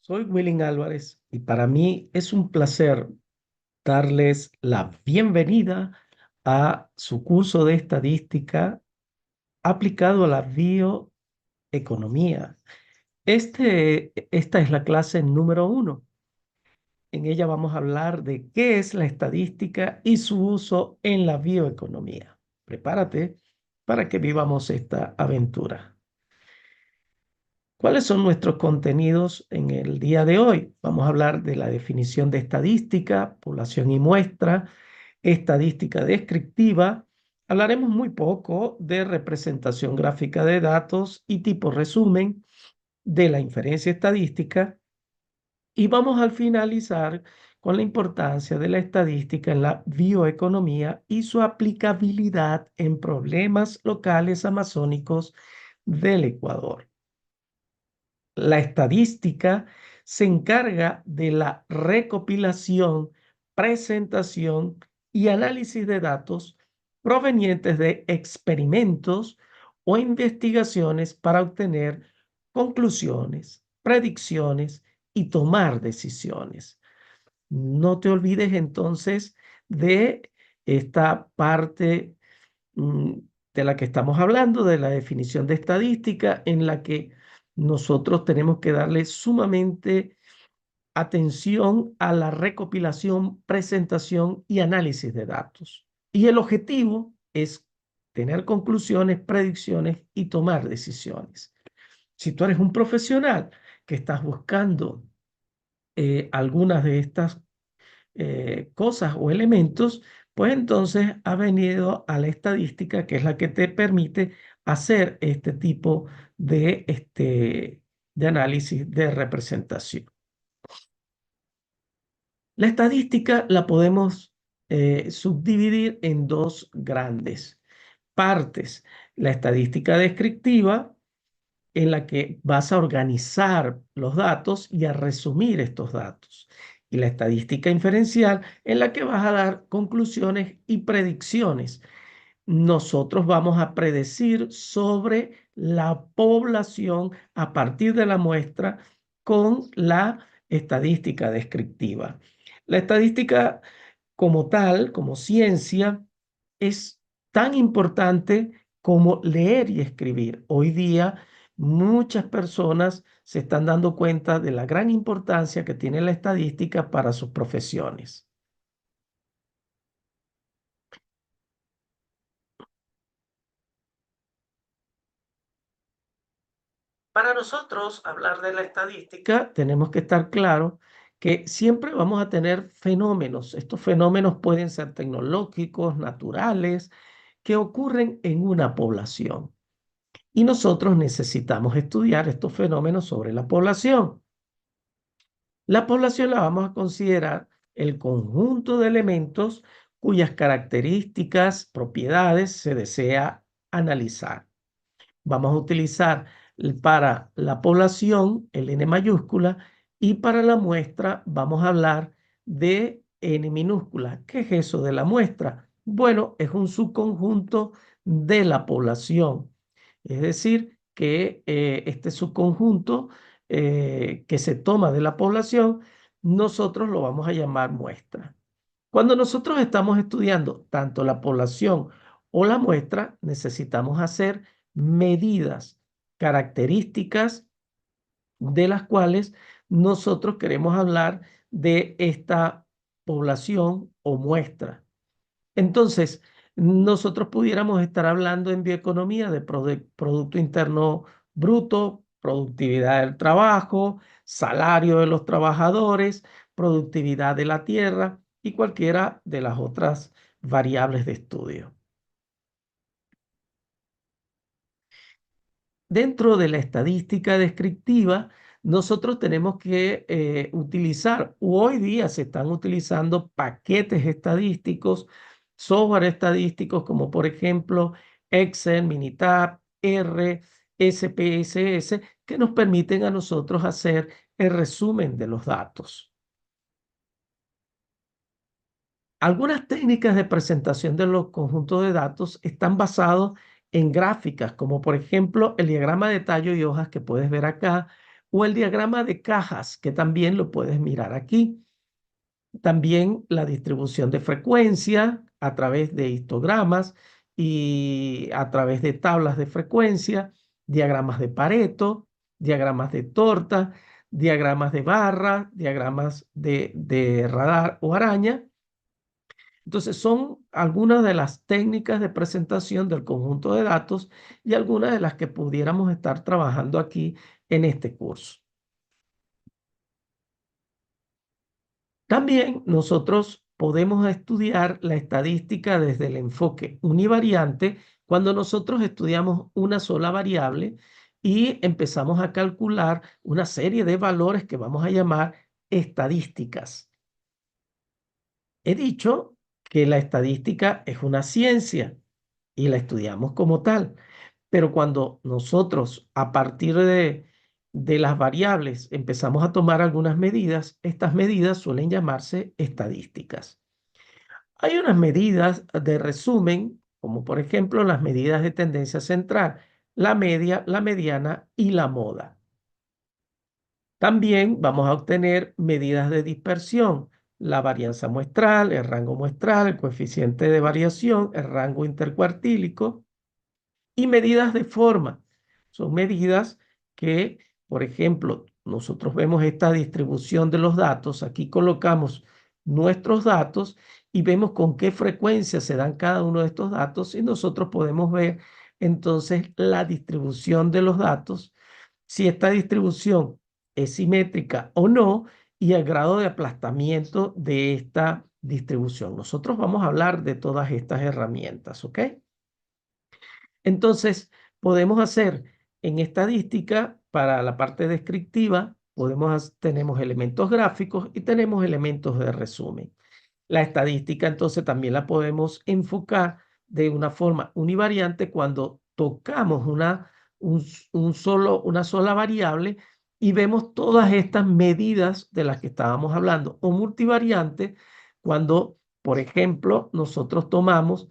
Soy Willing Álvarez y para mí es un placer darles la bienvenida a su curso de estadística aplicado a la bioeconomía. Esta es la clase número 1. En ella vamos a hablar de qué es la estadística y su uso en la bioeconomía. Prepárate para que vivamos esta aventura. ¿Cuáles son nuestros contenidos en el día de hoy? Vamos a hablar de la definición de estadística, población y muestra, estadística descriptiva. Hablaremos muy poco de representación gráfica de datos y tipo resumen, de la inferencia estadística y vamos a finalizar con la importancia de la estadística en la bioeconomía y su aplicabilidad en problemas locales amazónicos del Ecuador. La estadística se encarga de la recopilación, presentación y análisis de datos provenientes de experimentos o investigaciones para obtener conclusiones, predicciones y tomar decisiones. No te olvides entonces de esta parte mm, de la que estamos hablando, de la definición de estadística, en la que nosotros tenemos que darle sumamente atención a la recopilación, presentación y análisis de datos. Y el objetivo es tener conclusiones, predicciones y tomar decisiones. Si tú eres un profesional que estás buscando algunas de estas cosas o elementos, pues entonces ha venido a la estadística, que es la que te permite hacer este tipo de análisis de representación. La estadística la podemos subdividir en dos grandes partes. La estadística descriptiva, en la que vas a organizar los datos y a resumir estos datos. Y la estadística inferencial, en la que vas a dar conclusiones y predicciones. Nosotros vamos a predecir sobre la población a partir de la muestra con la estadística descriptiva. La estadística como tal, como ciencia, es tan importante como leer y escribir. Hoy día muchas personas se están dando cuenta de la gran importancia que tiene la estadística para sus profesiones. Para nosotros hablar de la estadística, tenemos que estar claro que siempre vamos a tener fenómenos. Estos fenómenos pueden ser tecnológicos, naturales, que ocurren en una población. Y nosotros necesitamos estudiar estos fenómenos sobre la población. La población la vamos a considerar el conjunto de elementos cuyas características, propiedades se desea analizar. Vamos a utilizar para la población el N mayúscula y para la muestra vamos a hablar de N minúscula. ¿Qué es eso de la muestra? Bueno, es un subconjunto de la población. Es decir, que este subconjunto que se toma de la población, nosotros lo vamos a llamar muestra. Cuando nosotros estamos estudiando tanto la población o la muestra, necesitamos hacer medidas, características de las cuales nosotros queremos hablar de esta población o muestra. Entonces, nosotros pudiéramos estar hablando en bioeconomía de Producto Interno Bruto, productividad del trabajo, salario de los trabajadores, productividad de la tierra y cualquiera de las otras variables de estudio. Dentro de la estadística descriptiva, nosotros tenemos que utilizar, hoy día se están utilizando paquetes estadísticos, software estadísticos como por ejemplo Excel, Minitab, R, SPSS, que nos permiten a nosotros hacer el resumen de los datos. Algunas técnicas de presentación de los conjuntos de datos están basados en gráficas, como por ejemplo el diagrama de tallo y hojas que puedes ver acá, o el diagrama de cajas, que también lo puedes mirar aquí. También la distribución de frecuencia a través de histogramas y a través de tablas de frecuencia, diagramas de Pareto, diagramas de torta, diagramas de barra, diagramas de radar o araña. Entonces son algunas de las técnicas de presentación del conjunto de datos y algunas de las que pudiéramos estar trabajando aquí en este curso. También nosotros podemos estudiar la estadística desde el enfoque univariante cuando nosotros estudiamos una sola variable y empezamos a calcular una serie de valores que vamos a llamar estadísticas. He dicho que la estadística es una ciencia y la estudiamos como tal, pero cuando nosotros a partir de las variables empezamos a tomar algunas medidas, estas medidas suelen llamarse estadísticas. Hay unas medidas de resumen, como por ejemplo las medidas de tendencia central, la media, la mediana y la moda. También vamos a obtener medidas de dispersión, la varianza muestral, el rango muestral, el coeficiente de variación, el rango intercuartílico y medidas de forma. Son medidas que, por ejemplo, nosotros vemos esta distribución de los datos, aquí colocamos nuestros datos y vemos con qué frecuencia se dan cada uno de estos datos y nosotros podemos ver entonces la distribución de los datos, si esta distribución es simétrica o no y el grado de aplastamiento de esta distribución. Nosotros vamos a hablar de todas estas herramientas, ¿ok? Entonces, podemos hacer en estadística, para la parte descriptiva, tenemos elementos gráficos y tenemos elementos de resumen. La estadística, entonces, también la podemos enfocar de una forma univariante cuando tocamos una sola variable y vemos todas estas medidas de las que estábamos hablando. O multivariante, cuando, por ejemplo, nosotros tomamos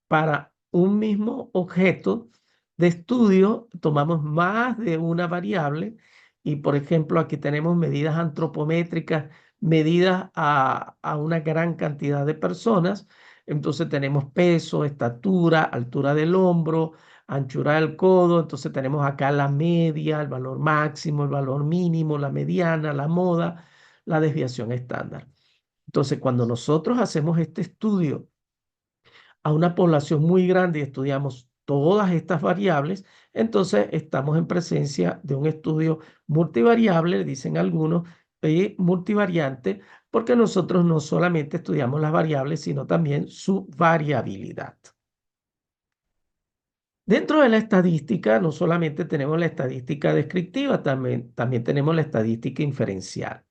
para un mismo objeto de estudio, tomamos más de una variable y, por ejemplo, aquí tenemos medidas antropométricas, medidas a una gran cantidad de personas. Entonces tenemos peso, estatura, altura del hombro, anchura del codo. Entonces tenemos acá la media, el valor máximo, el valor mínimo, la mediana, la moda, la desviación estándar. Entonces, cuando nosotros hacemos este estudio a una población muy grande y estudiamos todas estas variables, entonces estamos en presencia de un estudio multivariable, dicen algunos, y multivariante, porque nosotros no solamente estudiamos las variables, sino también su variabilidad. Dentro de la estadística, no solamente tenemos la estadística descriptiva, también tenemos la estadística inferencial.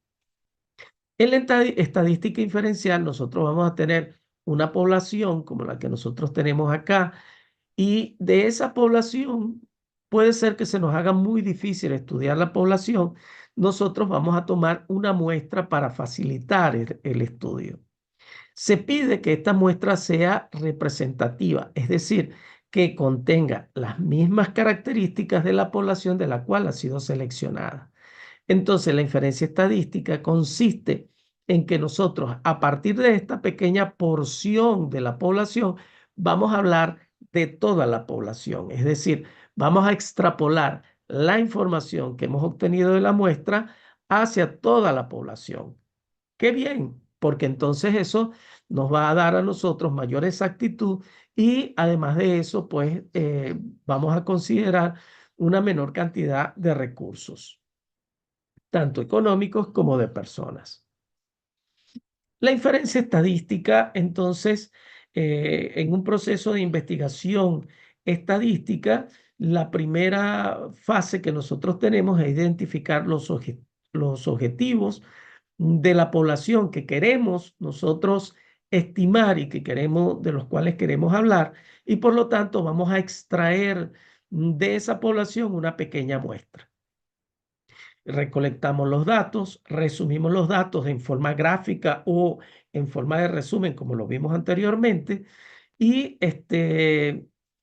En la estadística inferencial, nosotros vamos a tener una población como la que nosotros tenemos acá, y de esa población puede ser que se nos haga muy difícil estudiar la población. Nosotros vamos a tomar una muestra para facilitar el estudio. Se pide que esta muestra sea representativa, es decir, que contenga las mismas características de la población de la cual ha sido seleccionada. Entonces, la inferencia estadística consiste en que nosotros, a partir de esta pequeña porción de la población, vamos a hablar de toda la población. Es decir, vamos a extrapolar la información que hemos obtenido de la muestra hacia toda la población. ¡Qué bien! Porque entonces eso nos va a dar a nosotros mayor exactitud y además de eso, pues vamos a considerar una menor cantidad de recursos tanto económicos como de personas. La inferencia estadística, entonces, en un proceso de investigación estadística, la primera fase que nosotros tenemos es identificar los objetivos de la población que queremos nosotros estimar y que queremos, de los cuales queremos hablar, y por lo tanto vamos a extraer de esa población una pequeña muestra. Recolectamos los datos, resumimos los datos en forma gráfica o en forma de resumen, como lo vimos anteriormente, y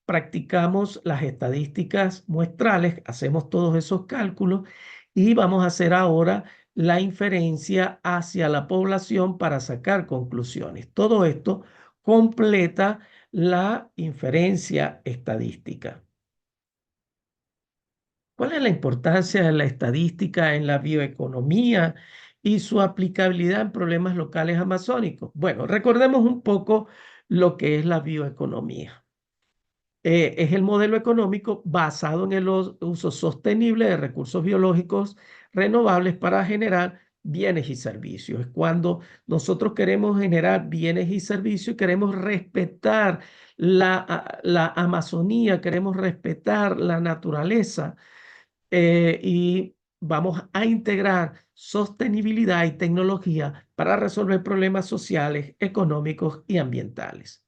practicamos las estadísticas muestrales, hacemos todos esos cálculos Y vamos a hacer ahora la inferencia hacia la población para sacar conclusiones. Todo esto completa la inferencia estadística. ¿Cuál es la importancia de la estadística en la bioeconomía y su aplicabilidad en problemas locales amazónicos? Bueno, recordemos un poco lo que es la bioeconomía. Es el modelo económico basado en el uso sostenible de recursos biológicos renovables para generar bienes y servicios. Es cuando nosotros queremos generar bienes y servicios y queremos respetar la Amazonía, queremos respetar la naturaleza, y vamos a integrar sostenibilidad y tecnología para resolver problemas sociales, económicos y ambientales.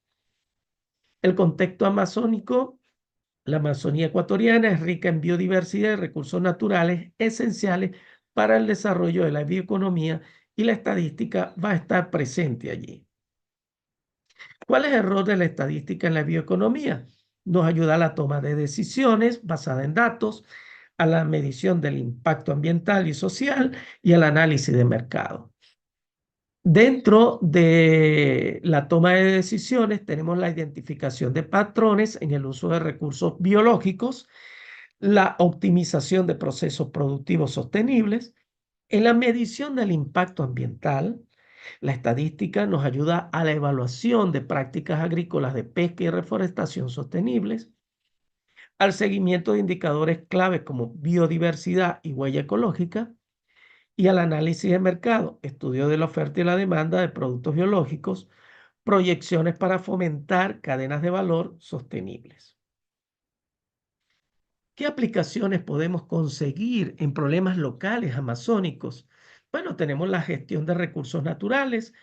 El contexto amazónico, la Amazonía ecuatoriana es rica en biodiversidad y recursos naturales esenciales para el desarrollo de la bioeconomía, y la estadística va a estar presente allí. ¿Cuál es el rol de la estadística en la bioeconomía? Nos ayuda a la toma de decisiones basada en datos, a la medición del impacto ambiental y social y al análisis de mercado. Dentro de la toma de decisiones tenemos la identificación de patrones en el uso de recursos biológicos, la optimización de procesos productivos sostenibles. En la medición del impacto ambiental, la estadística nos ayuda a la evaluación de prácticas agrícolas de pesca y reforestación sostenibles, al seguimiento de indicadores clave como biodiversidad y huella ecológica, y al análisis de mercado, estudio de la oferta y la demanda de productos biológicos, proyecciones para fomentar cadenas de valor sostenibles. ¿Qué aplicaciones podemos conseguir en problemas locales amazónicos? Bueno, tenemos la gestión de recursos naturales.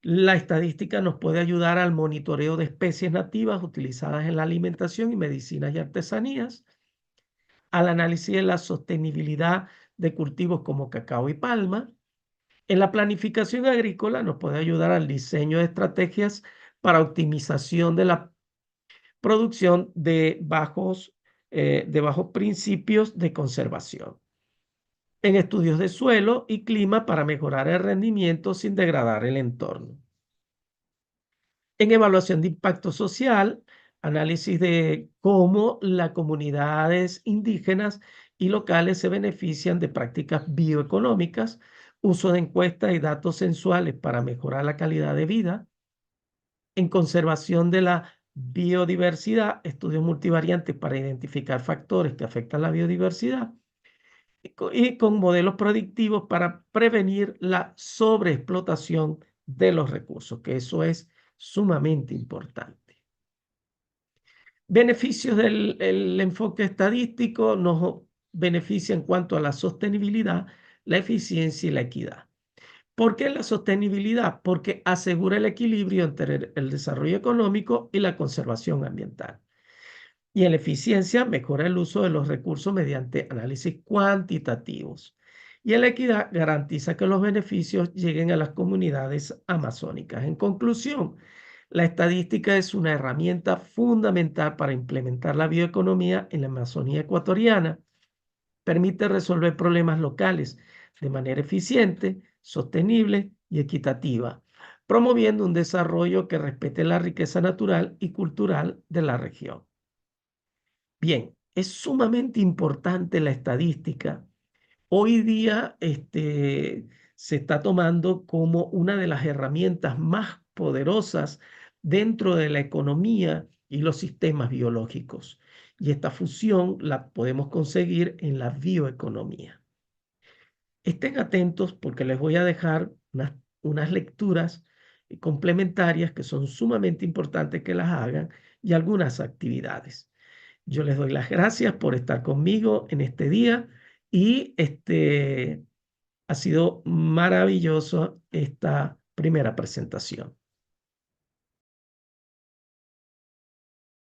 La estadística nos puede ayudar al monitoreo de especies nativas utilizadas en la alimentación y medicinas y artesanías, al análisis de la sostenibilidad de cultivos como cacao y palma. En la planificación agrícola nos puede ayudar al diseño de estrategias para optimización de la producción de bajos principios de conservación. En estudios de suelo y clima para mejorar el rendimiento sin degradar el entorno. En evaluación de impacto social, análisis de cómo las comunidades indígenas y locales se benefician de prácticas bioeconómicas, uso de encuestas y datos sensuales para mejorar la calidad de vida. En conservación de la biodiversidad, estudios multivariantes para identificar factores que afectan la biodiversidad, y con modelos predictivos para prevenir la sobreexplotación de los recursos, que eso es sumamente importante. Beneficios del enfoque estadístico: nos beneficia en cuanto a la sostenibilidad, la eficiencia y la equidad. ¿Por qué la sostenibilidad? Porque asegura el equilibrio entre el desarrollo económico y la conservación ambiental. Y en la eficiencia mejora el uso de los recursos mediante análisis cuantitativos. Y en la equidad garantiza que los beneficios lleguen a las comunidades amazónicas. En conclusión, la estadística es una herramienta fundamental para implementar la bioeconomía en la Amazonía ecuatoriana. Permite resolver problemas locales de manera eficiente, sostenible y equitativa, promoviendo un desarrollo que respete la riqueza natural y cultural de la región. Bien, es sumamente importante la estadística. Hoy día se está tomando como una de las herramientas más poderosas dentro de la economía y los sistemas biológicos. Y esta fusión la podemos conseguir en la bioeconomía. Estén atentos porque les voy a dejar unas lecturas complementarias que son sumamente importantes que las hagan, y algunas actividades. Yo les doy las gracias por estar conmigo en este día, y ha sido maravilloso esta primera presentación.